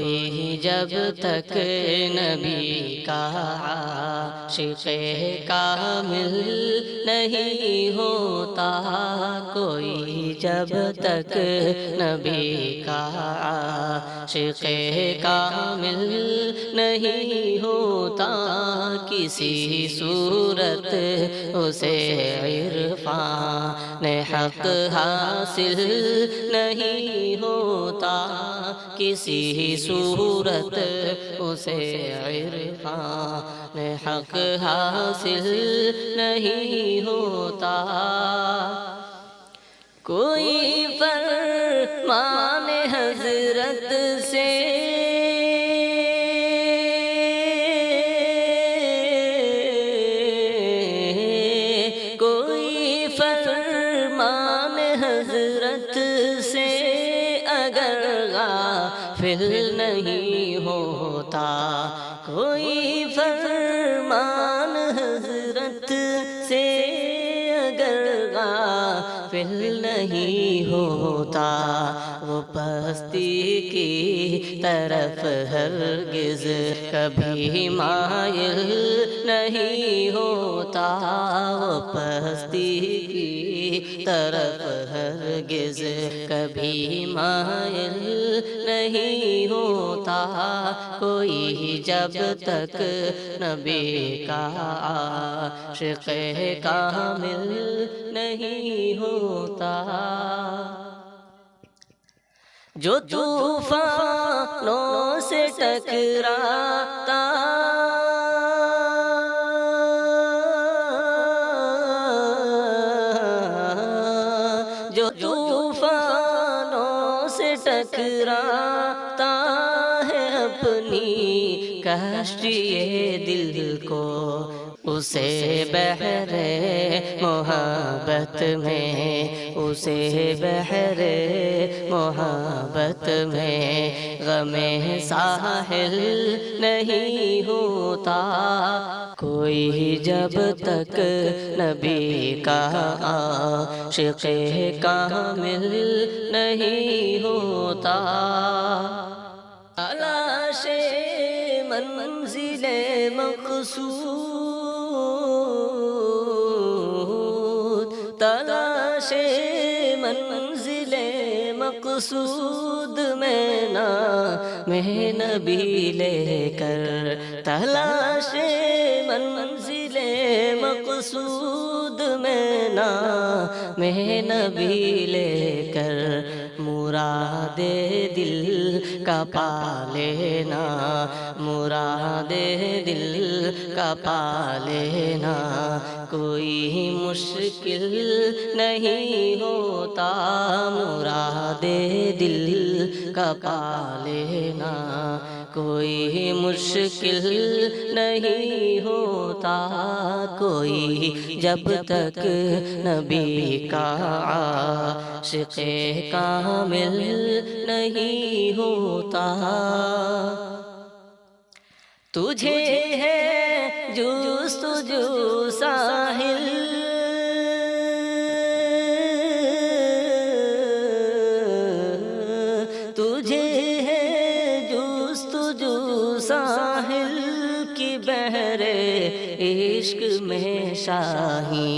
کوئی جب تک نبی کا عاشق کامل نہیں ہوتا، کوئی جب تک نبی کا عاشق کامل نہیں ہوتا، کسی صورت اسے عرفان حق حاصل نہیں ہوتا، کسی صورت اسے عرفان حق حاصل نہیں ہوتا۔ کوئی فرمان حضرت سے کوئی فرمان حضرت سے اگر غافل نہیں ہوتا، کوئی فرمان حضرت سے اگر غافل نہیں ہوتا، وہ پستی کی طرف ہرگز کبھی مائل نہیں ہوتا، وہ پستی کی طرف ہرگز کبھی مائل نہیں ہوتا، کوئی جب تک نبی کا عاشق کامل نہیں ہوتا۔ جو طوفانوں سے ٹکراتا جو طوفانوں سے ٹکراتا ہے اپنی کشتی دل کو، اسے بحر محبت میں، اسے بحر محبت میں غم ساحل نہیں ہوتا، کوئی جب تک نبی کا عاشق کامل نہیں ہوتا۔ تلاش منزل مقصود، تلاش منزل مقصود میں نام نبی لے کر، تلاش منزل مقصود میں نام نبی لے کر، مراد دل کا پا لینا، مراد دل کا پا لینا کوئی مشکل نہیں ہوتا، مراد دل کا پا لینا کوئی مشکل نہیں ہوتا، کوئی جب تک نبی کا عاشق کامل نہیں ہوتا۔ تجھے ہے جستجو ساحل، تجھے ہے جستجو ساحل کی بحر عشق میں شاہی،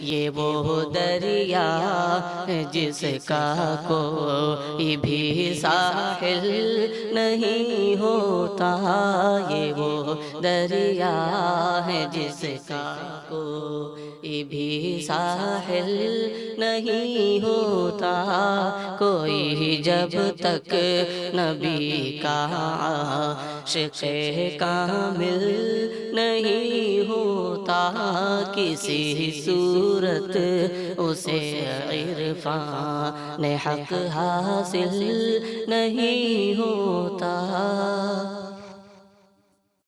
یہ وہ دریا جس کا کوئی بھی ساحل نہیں ہوتا، یہ وہ دریا ہے جس کا کوئی بھی ساحل نہیں ہوتا، کوئی جب تک نبی کا عاشق کامل نہیں ہوتا، کسی صورت اسے عرفان حق حاصل نہیں ہوتا۔